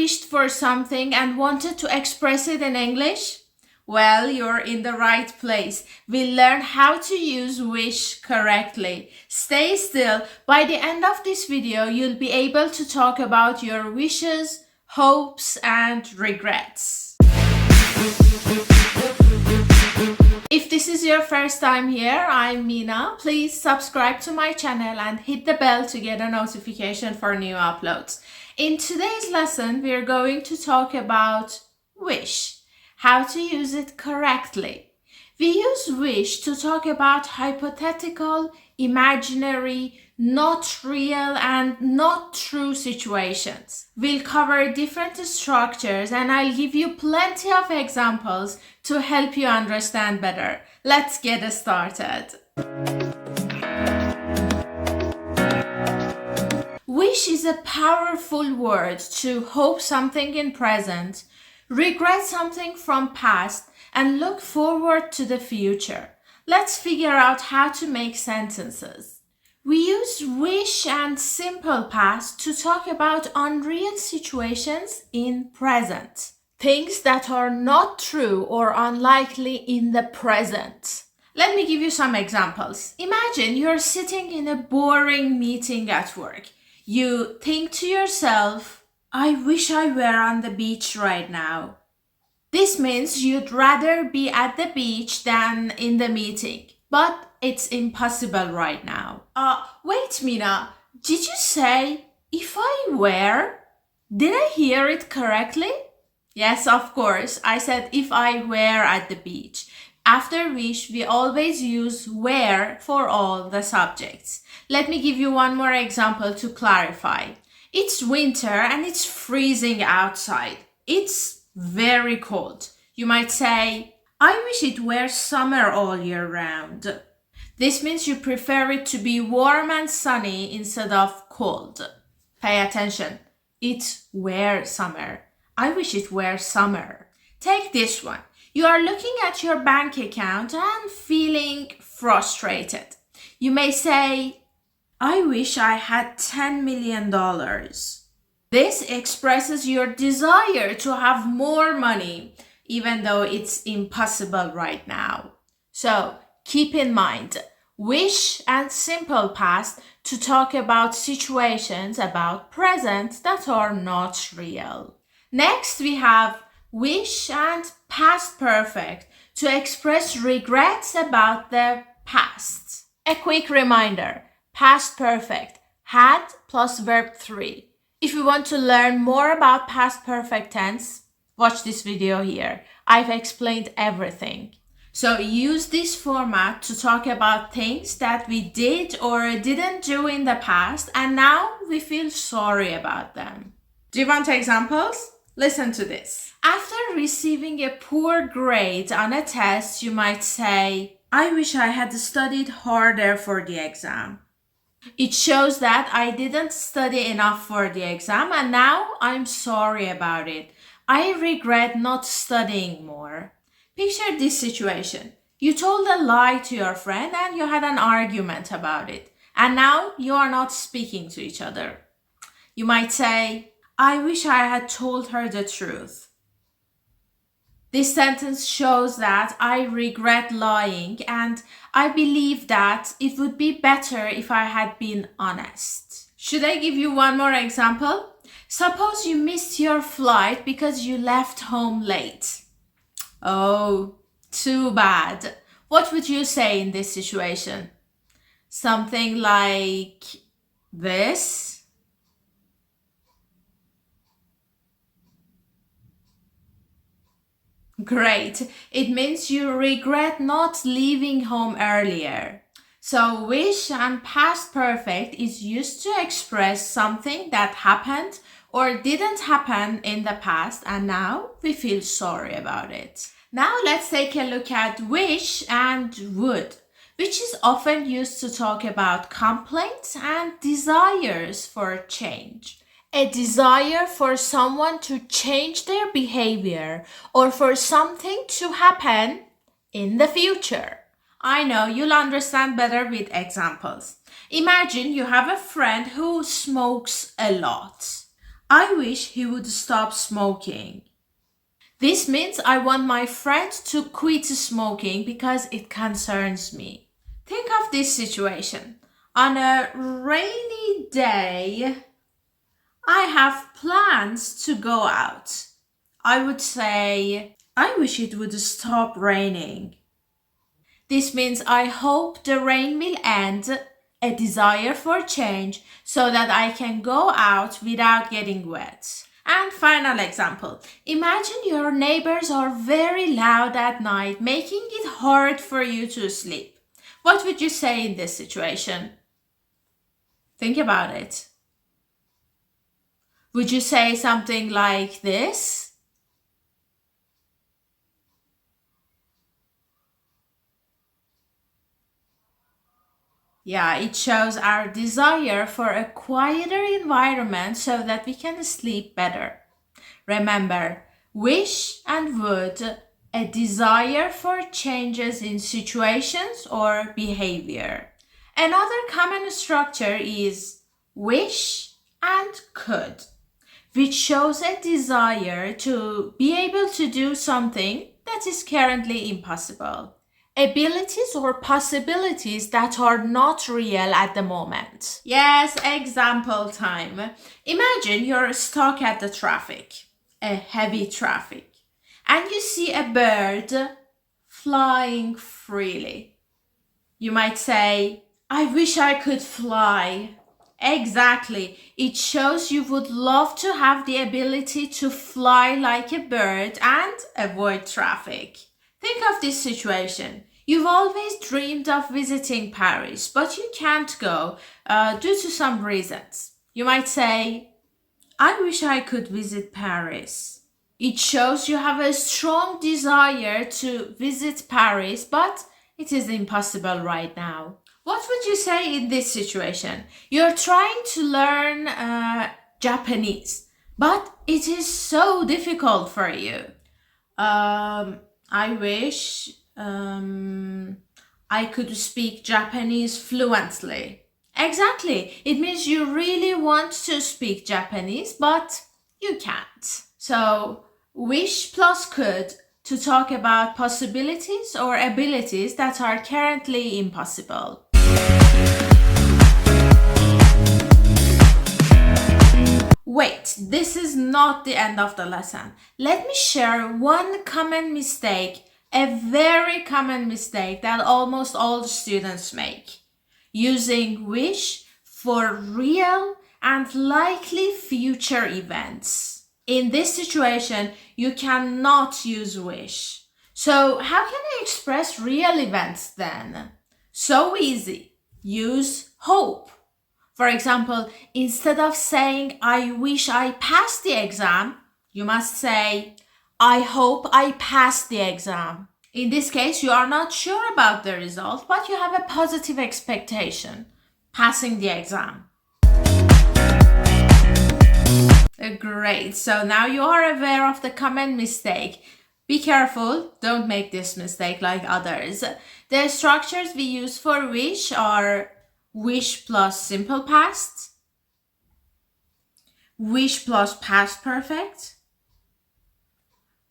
wished for something and wanted to express it in English? Well, you're in the right place. We'll learn how to use wish correctly. Stay still. By the end of this video, you'll be able to talk about your wishes, hopes, and regrets. If this is your first time here, I'm Mina. Please subscribe to my channel and hit the bell to get a notification for new uploads. In today's lesson, we're going to talk about wish. How to use it correctly. We use wish to talk about hypothetical, imaginary, not real, and not true situations. We'll cover different structures and I'll give you plenty of examples to help you understand better. Let's get started. Wish is a powerful word to hope something in present, regret something from past, and look forward to the future. Let's figure out how to make sentences. We use wish and simple past to talk about unreal situations in present. Things that are not true or unlikely in the present. Let me give you some examples. Imagine you're sitting in a boring meeting at work. You think to yourself, I wish I were on the beach right now. This means you'd rather be at the beach than in the meeting, but it's impossible right now. Wait, Mina, did you say if I were? Did I hear it correctly? Yes, of course. I said if I were at the beach. After wish, we always use were for all the subjects. Let me give you one more example to clarify. It's winter and it's freezing outside. It's very cold. You might say, I wish it were summer all year round. This means you prefer it to be warm and sunny instead of cold. Pay attention. It were summer. I wish it were summer. Take this one. You are looking at your bank account and feeling frustrated. You may say, I wish I had $10 million. This expresses your desire to have more money, even though it's impossible right now. So keep in mind, wish and simple past to talk about situations about present that are not real. Next, we have wish and past perfect to express regrets about the past. A quick reminder. Past perfect, had plus verb 3. If you want to learn more about past perfect tense, watch this video here. I've explained everything. So use this format to talk about things that we did or didn't do in the past and now we feel sorry about them. Do you want examples? Listen to this. After receiving a poor grade on a test, you might say, I wish I had studied harder for the exam. It shows that I didn't study enough for the exam and now I'm sorry about it. I regret not studying more. Picture this situation. You told a lie to your friend and you had an argument about it. And now you are not speaking to each other. You might say, I wish I had told her the truth. This sentence shows that I regret lying and I believe that it would be better if I had been honest. Should I give you one more example? Suppose you missed your flight because you left home late. Oh, too bad. What would you say in this situation? Something like this? Great. It means you regret not leaving home earlier. So wish and past perfect is used to express something that happened or didn't happen in the past and now we feel sorry about it. Now let's take a look at wish and would, which is often used to talk about complaints and desires for change. A desire for someone to change their behavior or for something to happen in the future. I know you'll understand better with examples. Imagine you have a friend who smokes a lot. I wish he would stop smoking. This means I want my friend to quit smoking because it concerns me. Think of this situation. On a rainy day, I have plans to go out. I would say, I wish it would stop raining. This means I hope the rain will end, a desire for change, so that I can go out without getting wet. And final example. Imagine your neighbors are very loud at night, making it hard for you to sleep. What would you say in this situation? Think about it. Would you say something like this? Yeah, it shows our desire for a quieter environment so that we can sleep better. Remember, wish and would, a desire for changes in situations or behavior. Another common structure is wish and could, which shows a desire to be able to do something that is currently impossible. Abilities or possibilities that are not real at the moment. Yes, example time. Imagine you're stuck at the traffic, a heavy traffic, and you see a bird flying freely. You might say, I wish I could fly. Exactly. It shows you would love to have the ability to fly like a bird and avoid traffic. Think of this situation. You've always dreamed of visiting Paris, but you can't go due to some reasons. You might say, I wish I could visit Paris. It shows you have a strong desire to visit Paris, but it is impossible right now. What would you say in this situation? You're trying to learn Japanese, but it is so difficult for you. I wish I could speak Japanese fluently. Exactly. It means you really want to speak Japanese, but you can't. So, wish plus could to talk about possibilities or abilities that are currently impossible. Wait, this is not the end of the lesson. Let me share one common mistake, a very common mistake that almost all students make. Using wish for real and likely future events. In this situation, you cannot use wish. So, how can I express real events then? So easy. Use hope. For example, instead of saying, I wish I passed the exam, you must say, I hope I pass the exam. In this case, you are not sure about the result, but you have a positive expectation, passing the exam. Great. So now you are aware of the common mistake. Be careful, don't make this mistake like others. The structures we use for wish are wish plus simple past, wish plus past perfect,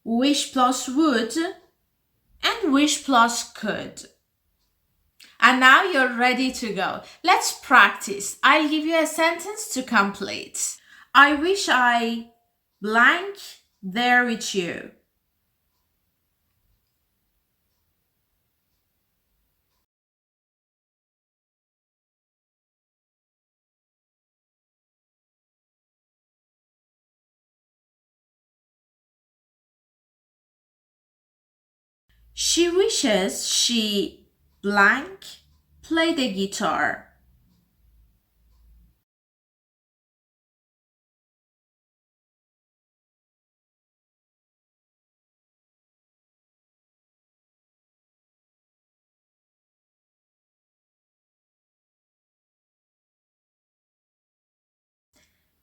wish plus would, and wish plus could. And now you're ready to go. Let's practice. I'll give you a sentence to complete. I wish I blank there with you. She wishes she blank play the guitar.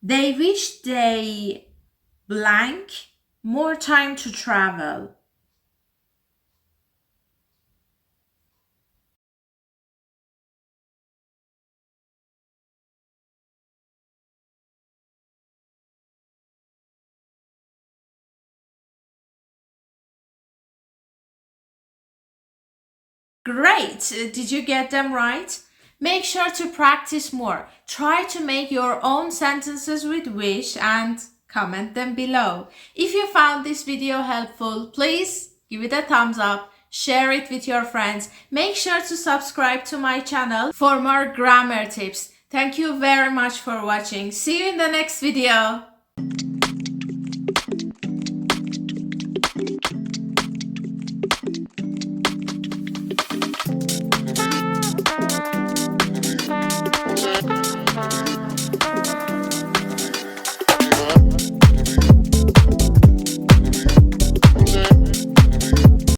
They wish they blank more time to travel. Great! Did you get them right? Make sure to practice more. Try to make your own sentences with wish and comment them below. If you found this video helpful, please give it a thumbs up, share it with your friends. Make sure to subscribe to my channel for more grammar tips. Thank you very much for watching. See you in the next video.